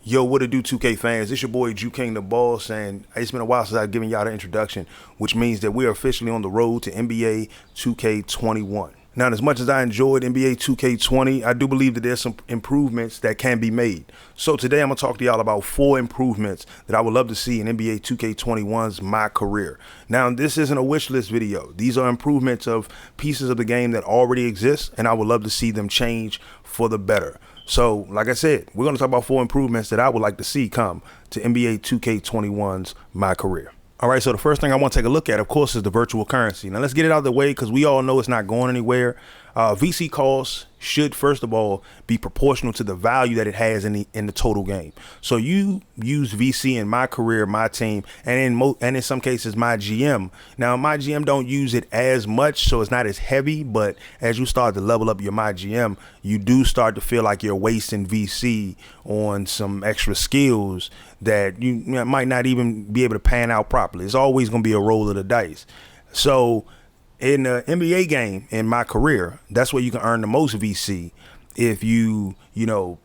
Yo, what it do, 2K fans? It's your boy JuKIng the Boss, and it's been a while since I've given y'all the introduction, which means that we are officially on the road to NBA 2K21. Now, as much as I enjoyed NBA 2K20, I do believe that there's some improvements that can be made. So today I'm going to talk to y'all about 4 improvements that I would love to see in NBA 2K21's My Career. Now, this isn't a wish list video. These are improvements of pieces of the game that already exist, and I would love to see them change for the better. So, like I said, we're going to talk about 4 improvements that I would like to see come to NBA 2K21's My Career. All right, so the first thing I want to take a look at, of course, is the virtual currency. Now, let's get it out of the way because we all know it's not going anywhere. VC costs should, first of all, be proportional to the value that it has in the total game. So you use VC in My Career, my team, and in some cases my GM. Now, my GM don't use it as much, so it's not as heavy. But as you start to level up your my GM, you do start to feel like you're wasting VC on some extra skills that you might not even be able to pan out properly. It's always going to be a roll of the dice. So in the NBA game, in My Career, that's where you can earn the most VC. If you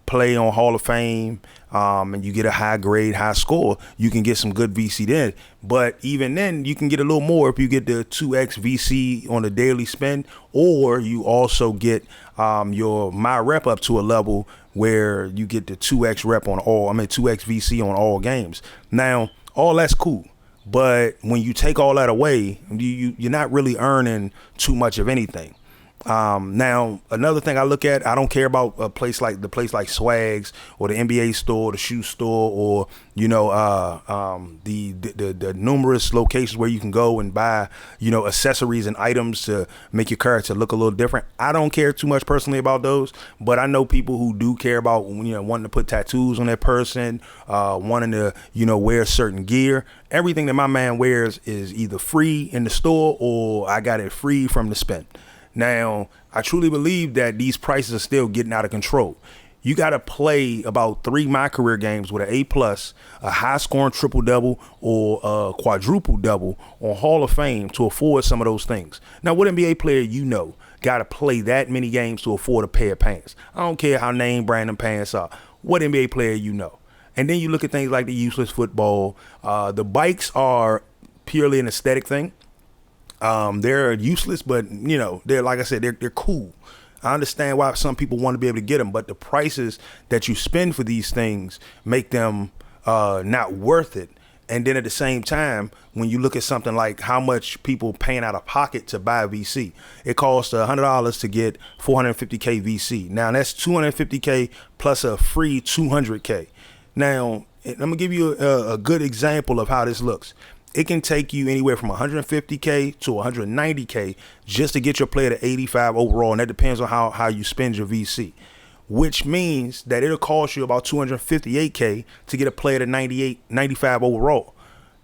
play on Hall of Fame and you get a high grade, high score, you can get some good VC then. But even then, you can get a little more if you get the 2x VC on a daily spend, or you also get your My Rep up to a level where you get the 2x rep on 2x VC on all games. Now, all that's cool. But when you take all that away, you're not really earning too much of anything. Now, another thing I look at, I don't care about a place like Swags or the NBA store, the shoe store, or the numerous locations where you can go and buy accessories and items to make your character look a little different. I don't care too much personally about those, but I know people who do care about wanting to put tattoos on their person, wanting to wear certain gear. Everything that my man wears is either free in the store or I got it free from the spend. Now, I truly believe that these prices are still getting out of control. You got to play about 3 My Career games with an A+, a high scoring triple double, or a quadruple double on Hall of Fame to afford some of those things. Now, what NBA player got to play that many games to afford a pair of pants? I don't care how name brand them pants are. What NBA player And then you look at things like the useless football. The bikes are purely an aesthetic thing. They're useless, but they're, like I said, they're cool. I understand why some people want to be able to get them, but the prices that you spend for these things make them not worth it. And then at the same time, when you look at something like how much people paying out of pocket to buy VC, it costs $100 to get 450K VC. Now that's 250K plus a free 200K. Now, I'm gonna give you a good example of how this looks. It can take you anywhere from 150K to 190K just to get your player to 85 overall, and that depends on how you spend your VC, which means that it'll cost you about 258K to get a player to 95 overall,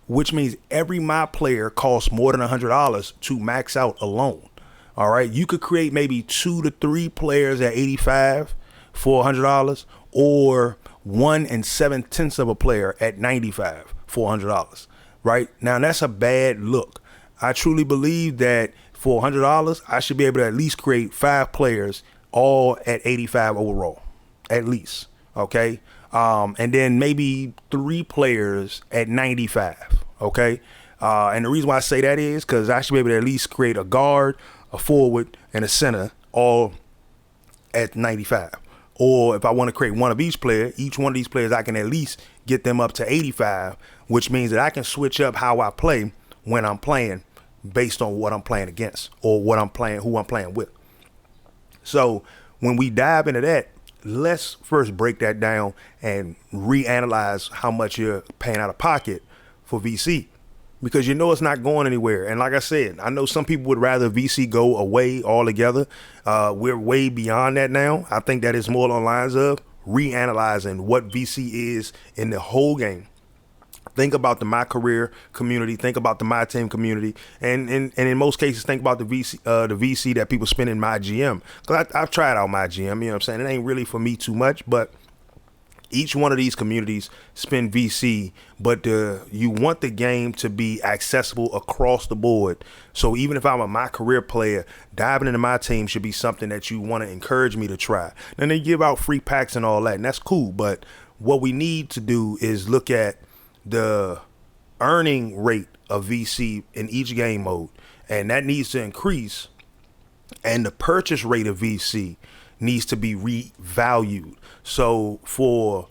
which means every My player costs more than $100 to max out alone. All right, you could create maybe 2 to 3 players at 85 for $100, or 1 7/10 of a player at 95 for $100. Right now, that's a bad look. I truly believe that for $100, I should be able to at least create 5 players all at 85 overall, at least. Okay. And then maybe 3 players at 95. Okay. And the reason why I say that is because I should be able to at least create a guard, a forward, and a center all at 95. Or if I want to create one of each one of these players, I can at least get them up to 85, which means that I can switch up how I play when I'm playing based on what I'm playing against or who I'm playing with. So when we dive into that, let's first break that down and reanalyze how much you're paying out of pocket for VC. Because it's not going anywhere. And like I said, I know some people would rather VC go away altogether. We're way beyond that now. I think that is more along the lines of reanalyzing what VC is in the whole game. Think about the My Career community. Think about the My Team community, and in most cases, think about the VC that people spend in My GM. Because I've tried out My GM. You know what I'm saying? It ain't really for me too much, but each one of these communities spend VC, but you want the game to be accessible across the board. So even if I'm a My Career player, diving into My Team should be something that you want to encourage me to try. And they give out free packs and all that, and that's cool. But what we need to do is look at the earning rate of VC in each game mode, and that needs to increase, and the purchase rate of VC needs to be revalued. So for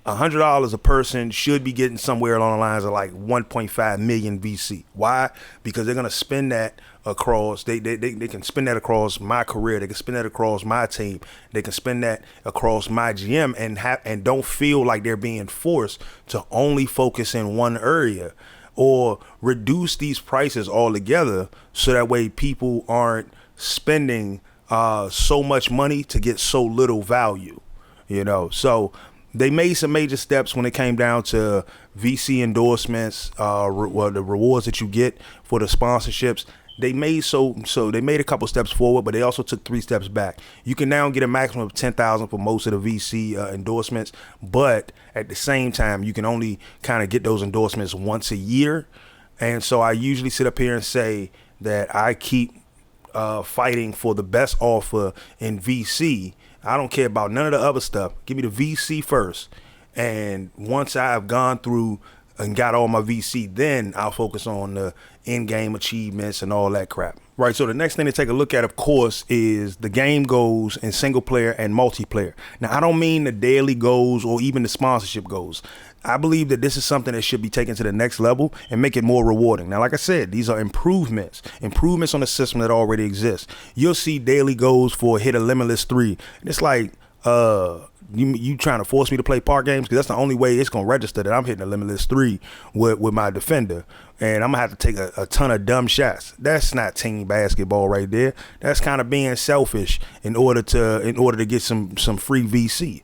$100, a person should be getting somewhere along the lines of like 1.5 million VC. Why? Because they're gonna spend that across. They can spend that across my career. They can spend that across my team. They can spend that across my GM, and don't feel like they're being forced to only focus in one area, or reduce these prices altogether so that way people aren't spending so much money to get so little value. So they made some major steps when it came down to VC endorsements, the rewards that you get for the sponsorships. They made they made a couple steps forward, but they also took 3 steps back. You can now get a maximum of 10,000 for most of the VC endorsements, but at the same time, you can only kind of get those endorsements once a year. And so I usually sit up here and say that I keep fighting for the best offer in VC. I don't care about none of the other stuff. Give me the VC first. And once I've gone through and got all my VC, then I'll focus on the in-game achievements and all that crap. Right, so the next thing to take a look at, of course, is the game goals in single player and multiplayer. Now, I don't mean the daily goals or even the sponsorship goals. I believe that this is something that should be taken to the next level and make it more rewarding. Now, like I said, these are improvements on the system that already exists. You'll see daily goals for hit a limitless 3. And it's like, you trying to force me to play park games? Because that's the only way it's going to register that I'm hitting a limitless 3 with my defender. And I'm going to have to take a ton of dumb shots. That's not team basketball right there. That's kind of being selfish in order to get some free VC,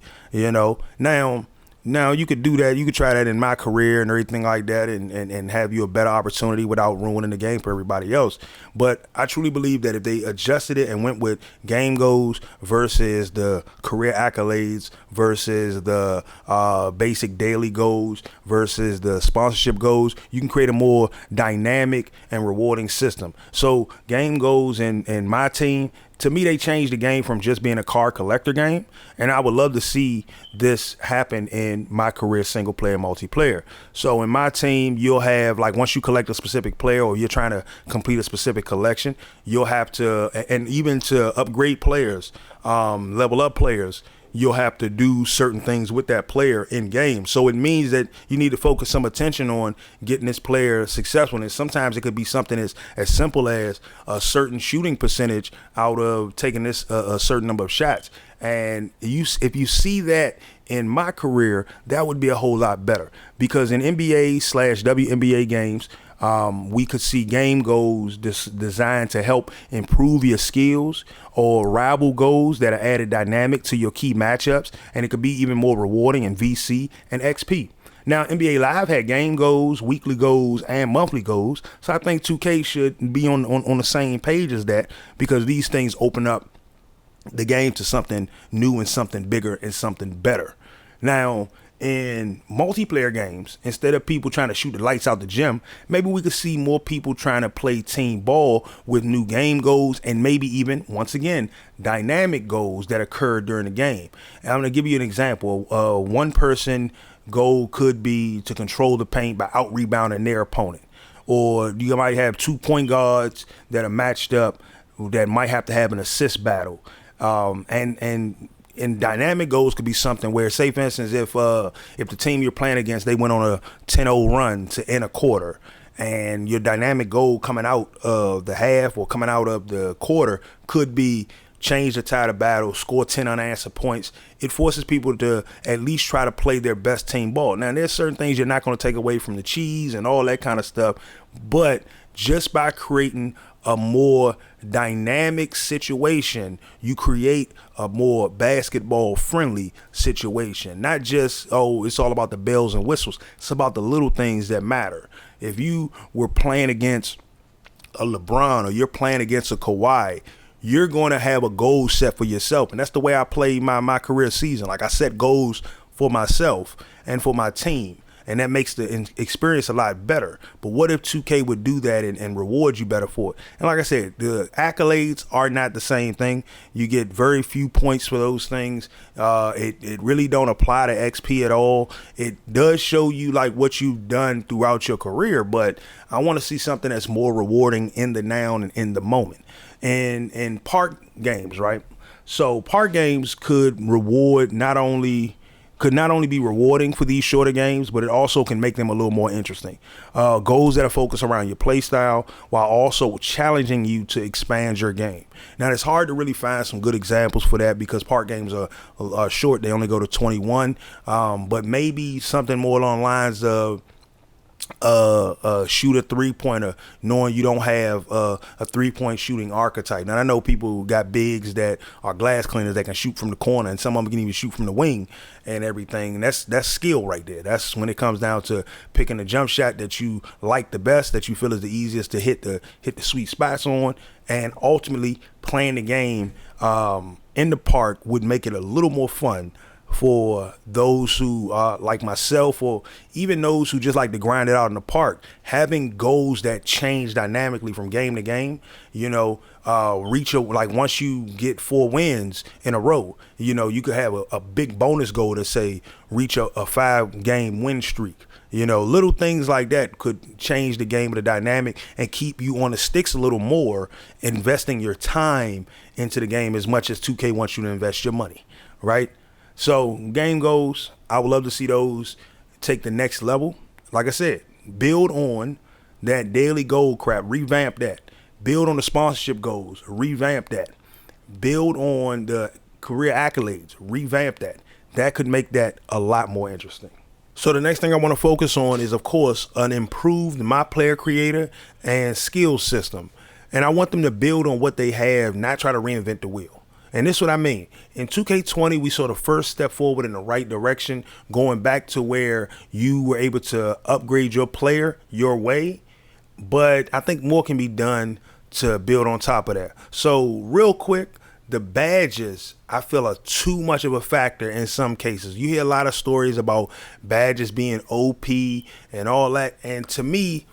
Now you could do that. You could try that in my career and everything like that, and have you a better opportunity without ruining the game for everybody else. But I truly believe that if they adjusted it and went with game goals versus the career accolades versus the basic daily goals versus the sponsorship goals, you can create a more dynamic and rewarding system. So game goals in my team, to me, they changed the game from just being a card collector game, and I would love to see this happen in my career single player, multiplayer. So in my team, you'll have, like, once you collect a specific player or you're trying to complete a specific collection, you'll have to, and even to upgrade players, level up players, you'll have to do certain things with that player in game. So it means that you need to focus some attention on getting this player successful. And sometimes it could be something as simple as a certain shooting percentage out of taking this a certain number of shots. And if you see that in my career, that would be a whole lot better, because in NBA/WNBA games, we could see game goals designed to help improve your skills, or rival goals that are added dynamic to your key matchups, and it could be even more rewarding in VC and XP. Now, NBA Live had game goals, weekly goals, and monthly goals, so I think 2K should be on the same page as that, because these things open up the game to something new and something bigger and something better. Now, in multiplayer games, instead of people trying to shoot the lights out the gym, maybe we could see more people trying to play team ball with new game goals, and maybe even, once again, dynamic goals that occur during the game. And I'm going to give you an example. One person goal could be to control the paint by out-rebounding their opponent. Or you might have 2 point guards that are matched up that might have to have an assist battle. And dynamic goals could be something where, say for instance, if the team you're playing against, they went on a 10-0 run to end a quarter, and your dynamic goal coming out of the half or coming out of the quarter could be change the tide of battle, score 10 unanswered points. It forces people to at least try to play their best team ball. Now, there's certain things you're not going to take away from the cheese and all that kind of stuff, but just by creating a more dynamic situation, you create a more basketball friendly situation. Not just, it's all about the bells and whistles. It's about the little things that matter. If you were playing against a LeBron or you're playing against a Kawhi, you're going to have a goal set for yourself. And that's the way I play my career season. Like, I set goals for myself and for my team. and that makes the experience a lot better. But what if 2K would do that and reward you better for it? And like I said, the accolades are not the same thing. You get very few points for those things. It really don't apply to XP at all. It does show you like what you've done throughout your career, but I want to see something that's more rewarding in the now and in the moment. And in park games, right? So park games could not only be rewarding for these shorter games, but it also can make them a little more interesting. Goals that are focused around your play style while also challenging you to expand your game. Now, it's hard to really find some good examples for that because park games are short. They only go to 21. But maybe something more along the lines of shoot a 3-pointer, knowing you don't have a 3-point shooting archetype. Now I know people who got bigs that are glass cleaners that can shoot from the corner, and some of them can even shoot from the wing and everything. And that's skill right there. That's when it comes down to picking a jump shot that you like the best, that you feel is the easiest to hit the sweet spots on, and ultimately playing the game in the park would make it a little more fun for those who like myself, or even those who just like to grind it out in the park. Having goals that change dynamically from game to game, like once you get 4 wins in a row, you could have a big bonus goal to say reach a 5-game win streak. Little things like that could change the game of the dynamic and keep you on the sticks a little more, investing your time into the game as much as 2K wants you to invest your money, right? So game goals, I would love to see those take the next level. Like I said, build on that daily goal crap, revamp that. Build on the sponsorship goals, revamp that. Build on the career accolades, revamp that. That could make that a lot more interesting. So the next thing I want to focus on is, of course, an improved My Player Creator and skills system. And I want them to build on what they have, not try to reinvent the wheel. And this is what I mean. In 2K20, we saw the first step forward in the right direction, going back to where you were able to upgrade your player your way. But I think more can be done to build on top of that. So real quick, the badges, I feel, are too much of a factor in some cases. You hear a lot of stories about badges being OP and all that. And to me,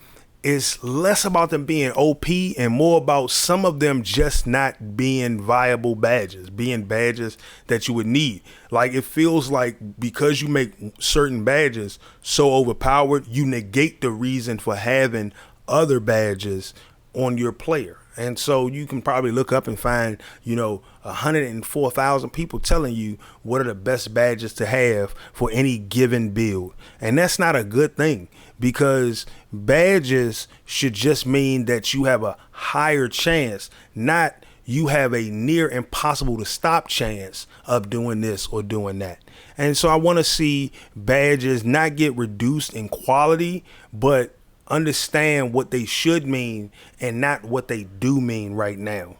it's less about them being OP and more about some of them just not being viable badges, being badges that you would need. Like, it feels like because you make certain badges so overpowered, you negate the reason for having other badges on your player. And so you can probably look up and find, 104,000 people telling you what are the best badges to have for any given build. And that's not a good thing, because badges should just mean that you have a higher chance, not you have a near impossible to stop chance of doing this or doing that. And so I want to see badges not get reduced in quality, but understand what they should mean and not what they do mean right now.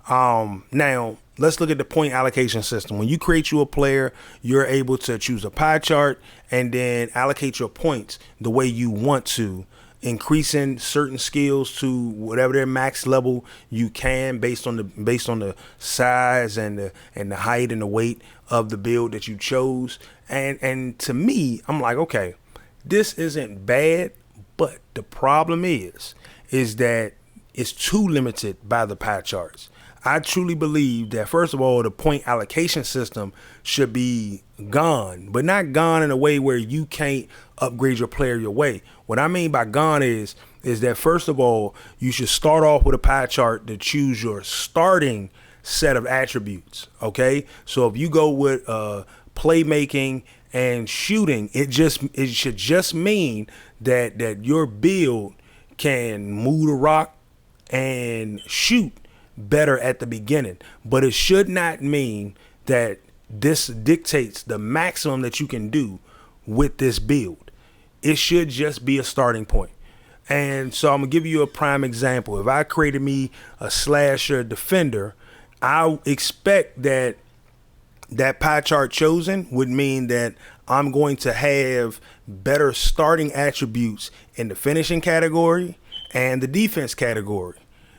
Now, let's look at the point allocation system. When you create you a player, you're able to choose a pie chart and then allocate your points the way you want to, increasing certain skills to whatever their max level you can based on the size and the height and the weight of the build that you chose. And to me, I'm like, okay, this isn't bad. But the problem is that it's too limited by the pie charts. I truly believe that, first of all, the point allocation system should be gone, but not gone in a way where you can't upgrade your player your way. What I mean by gone is that, first of all, you should start off with a pie chart to choose your starting set of attributes. Okay, so if you go with playmaking and shooting, it should just mean that your build can move the rock and shoot better at the beginning. But it should not mean that this dictates the maximum that you can do with this build. It should just be a starting point. And so I'm gonna give you a prime example. If I created me a slasher defender, I expect that pie chart chosen would mean that I'm going to have better starting attributes in the finishing category and the defense category.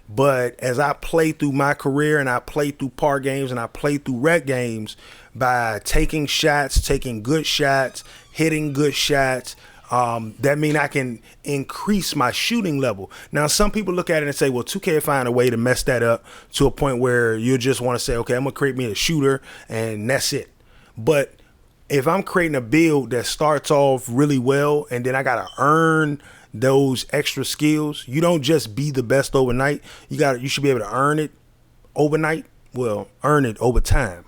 But as I play through my career and I play through par games and I play through rec games, by taking shots, taking good shots, hitting good shots, That means I can increase my shooting level. Now, some people look at it and say, well, 2K will find a way to mess that up to a point where you just want to say, okay, I'm going to create me a shooter and that's it. But if I'm creating a build that starts off really well and then I got to earn those extra skills, you don't just be the best overnight. You should be able to earn it overnight. Well, earn it over time.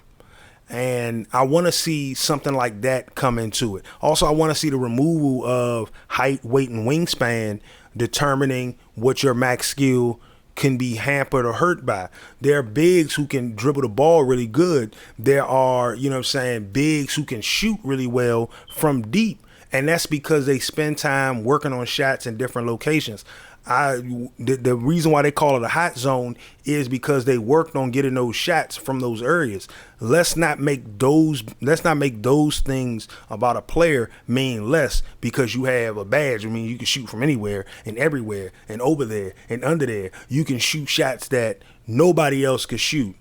And I want to see something like that come into it. Also, I want to see the removal of height, weight, and wingspan determining what your max skill can be hampered or hurt by. There are bigs who can dribble the ball really good. There are, bigs who can shoot really well from deep. And that's because they spend time working on shots in different locations. The reason why they call it a hot zone is because they worked on getting those shots from those areas. Let's not make those things about a player mean less because you have a badge. I mean, you can shoot from anywhere and everywhere and over there and under there. You can shoot shots that nobody else could shoot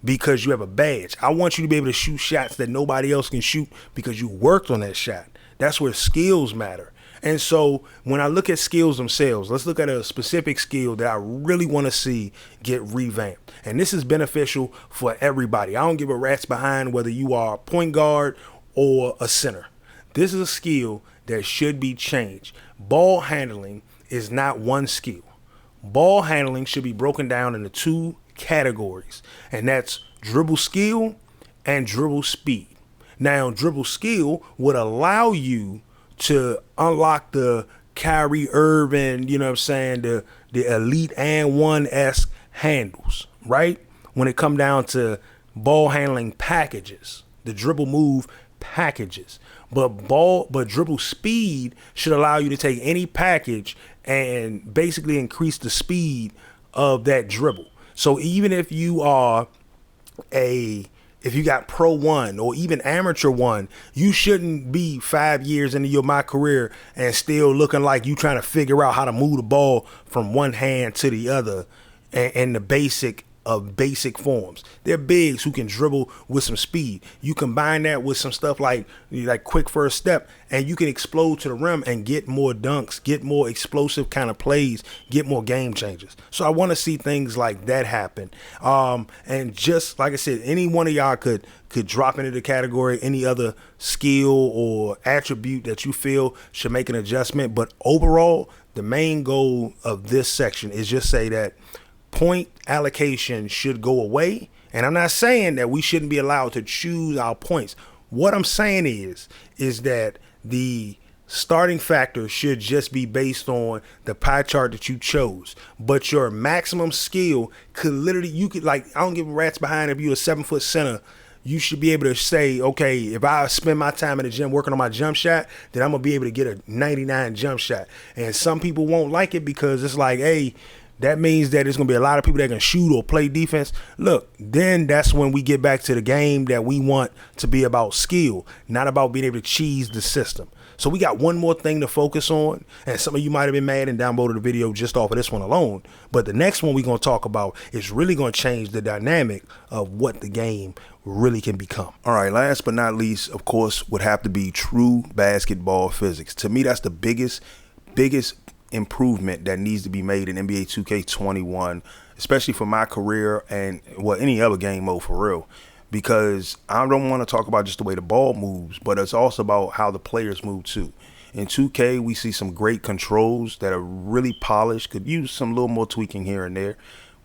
because you have a badge. I want you to be able to shoot shots that nobody else can shoot because you worked on that shot. That's where skills matter. And so when I look at skills themselves, let's look at a specific skill that I really want to see get revamped. And this is beneficial for everybody. I don't give a rat's behind whether you are a point guard or a center. This is a skill that should be changed. Ball handling is not one skill. Ball handling should be broken down into two categories, and that's dribble skill and dribble speed. Now, dribble skill would allow you to unlock the Kyrie Irving, the elite and one-esque handles, right? When it come down to ball handling packages, the dribble move packages. But dribble speed should allow you to take any package and basically increase the speed of that dribble. So even if you are if you got Pro 1 or even Amateur 1, you shouldn't be 5 years into my career and still looking like you trying to figure out how to move the ball from one hand to the other and the basic of basic forms. They're bigs who can dribble with some speed. You combine that with some stuff like quick first step, and you can explode to the rim and get more dunks, get more explosive kind of plays, get more game changers. So I want to see things like that happen. And just like I said, any one of y'all could drop into the category, any other skill or attribute that you feel should make an adjustment. But overall, the main goal of this section is just say that point allocation should go away. And I'm not saying that we shouldn't be allowed to choose our points. What I'm saying is that the starting factor should just be based on the pie chart that you chose. But your maximum skill could literally, I don't give a rat's behind if you're a 7-foot center. You should be able to say, okay, if I spend my time in the gym working on my jump shot, then I'm going to be able to get a 99 jump shot. And some people won't like it because it's like, hey, that means that there's going to be a lot of people that can shoot or play defense. Look, then that's when we get back to the game that we want to be about skill, not about being able to cheese the system. So we got one more thing to focus on, and some of you might have been mad and downloaded the video just off of this one alone. But the next one we're going to talk about is really going to change the dynamic of what the game really can become. All right, last but not least, of course, would have to be true basketball physics. To me, that's the biggest improvement that needs to be made in NBA 2K21, especially for my career and any other game mode for real, because I don't want to talk about just the way the ball moves, but it's also about how the players move too. In 2K, we see some great controls that are really polished, could use some little more tweaking here and there,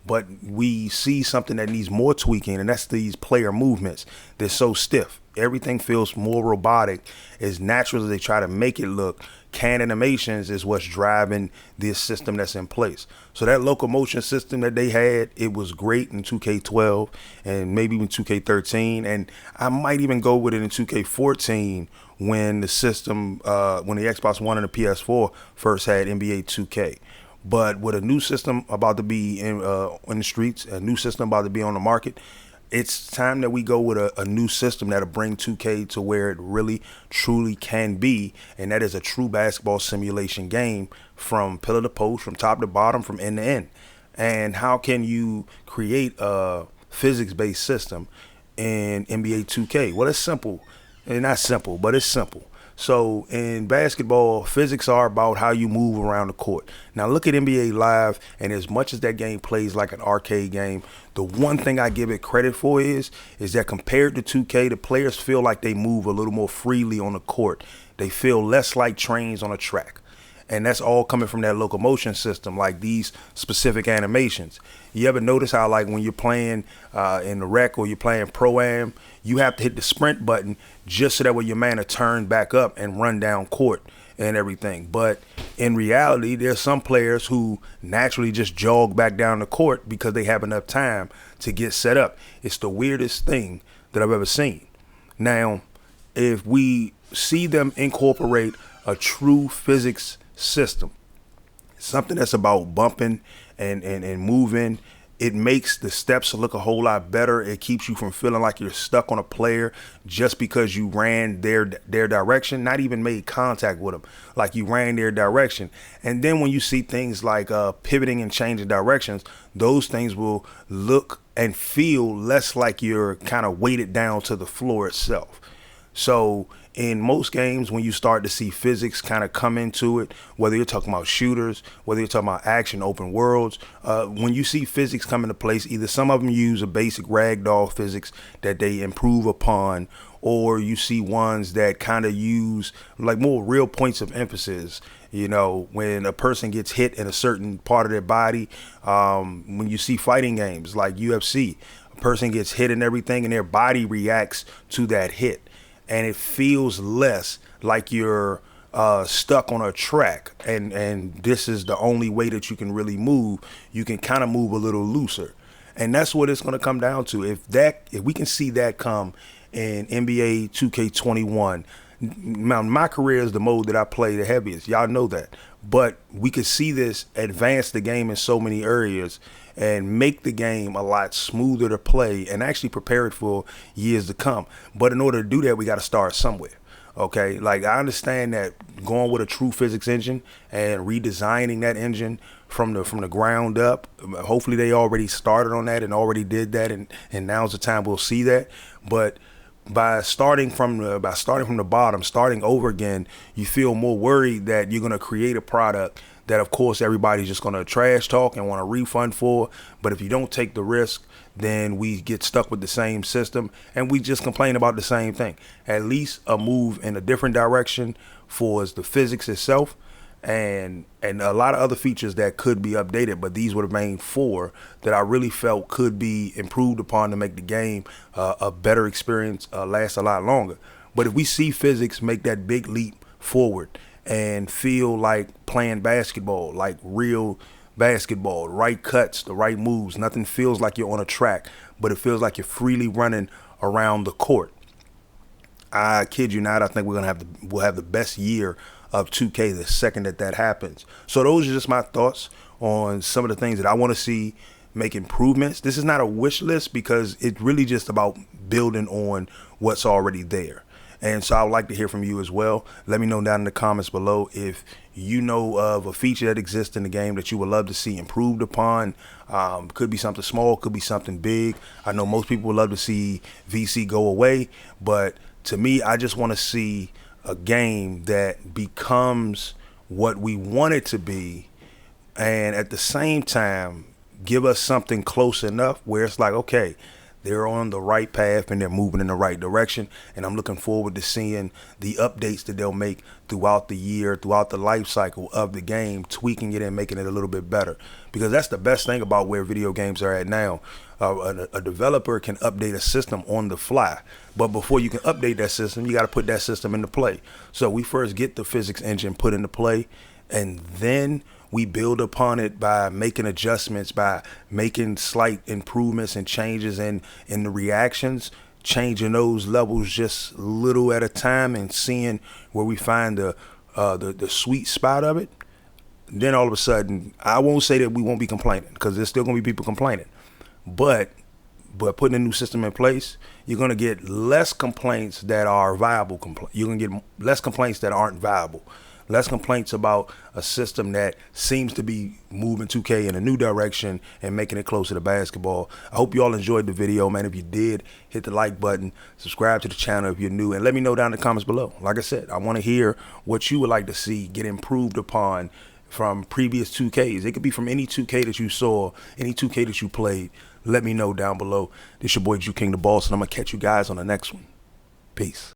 but we see something that needs more tweaking, and that's these player movements. They're so stiff. Everything feels more robotic, as natural as they try to make it look. Can animations is what's driving this system that's in place. So that locomotion system that they had, it was great in 2K12 and maybe even 2K13. And I might even go with it in 2K14 when the system, when the Xbox One and the PS4 first had NBA 2K. But with a new system about to be in the streets, a new system about to be on the market, it's time that we go with a new system that'll bring 2K to where it really, truly can be. And that is a true basketball simulation game from pillar to post, from top to bottom, from end to end. And how can you create a physics-based system in NBA 2K? Well, it's simple. It's not simple, but it's simple. So in basketball, physics are about how you move around the court. Now look at NBA Live, and as much as that game plays like an arcade game, the one thing I give it credit for is that compared to 2K, the players feel like they move a little more freely on the court. They feel less like trains on a track. And that's all coming from that locomotion system, like these specific animations. You ever notice how, like, when you're playing in the rec or you're playing Pro-Am, you have to hit the sprint button just so that way your man will turn back up and run down court and everything. But in reality, there's some players who naturally just jog back down the court because they have enough time to get set up. It's the weirdest thing that I've ever seen. Now, if we see them incorporate a true physics system, something that's about bumping and moving, it makes the steps look a whole lot better. It keeps you from feeling like you're stuck on a player just because you ran their direction, not even made contact with them, like you ran their direction. And then when you see things like pivoting and changing directions, those things will look and feel less like you're kind of weighted down to the floor itself. So in most games, when you start to see physics kind of come into it, whether you're talking about shooters, whether you're talking about action, open worlds, when you see physics come into place, either some of them use a basic ragdoll physics that they improve upon, or you see ones that kind of use like more real points of emphasis. You know, when a person gets hit in a certain part of their body, when you see fighting games like UFC, a person gets hit and everything and their body reacts to that hit. And it feels less like you're stuck on a track, and this is the only way that you can really move. You can kind of move a little looser, and that's what it's going to come down to. If we can see that come in NBA 2K21, now my career is the mode that I play the heaviest. Y'all know that, but we could see this advance the game in so many areas and make the game a lot smoother to play and actually prepare it for years to come. But in order to do that, we got to start somewhere. Okay, like I understand that going with a true physics engine and redesigning that engine from the ground up. Hopefully they already started on that and already did that, and now's the time we'll see that. But by starting from the bottom, starting over again, you feel more worried that you're going to create a product that, of course, everybody's just going to trash talk and want a refund for. But if you don't take the risk, then we get stuck with the same system and we just complain about the same thing. At least a move in a different direction for the physics itself and a lot of other features that could be updated. But these were the main four that I really felt could be improved upon to make the game a better experience, last a lot longer. But if we see physics make that big leap forward and feel like playing basketball, like real basketball, right cuts, the right moves, nothing feels like you're on a track, but it feels like you're freely running around the court. I kid you not, I think we'll have the best year of 2K the second that happens. So those are just my thoughts on some of the things that I want to see make improvements. This is not a wish list because it's really just about building on what's already there. And so I would like to hear from you as well. Let me know down in the comments below if you know of a feature that exists in the game that you would love to see improved upon. Could be something small, could be something big. I know most people would love to see VC go away, but to me, I just want to see a game that becomes what we want it to be, and at the same time, give us something close enough where it's like, okay, they're on the right path and they're moving in the right direction. And I'm looking forward to seeing the updates that they'll make throughout the year, throughout the life cycle of the game, tweaking it and making it a little bit better. Because that's the best thing about where video games are at now. A developer can update a system on the fly. But before you can update that system, you got to put that system into play. So we first get the physics engine put into play, and then we build upon it by making adjustments, by making slight improvements and changes in the reactions, changing those levels just little at a time and seeing where we find the sweet spot of it. Then all of a sudden, I won't say that we won't be complaining, because there's still going to be people complaining. But putting a new system in place, you're going to get less complaints that are viable. You're going to get less complaints that aren't viable. less complaints about a system that seems to be moving 2K in a new direction and making it closer to basketball. I hope you all enjoyed the video, man. If you did, hit the like button, subscribe to the channel if you're new, and let me know down in the comments below. Like I said, I want to hear what you would like to see get improved upon from previous 2Ks. It could be from any 2K that you saw, any 2K that you played. Let me know down below. This your boy JuKIng the Boss, and I'm going to catch you guys on the next one. Peace.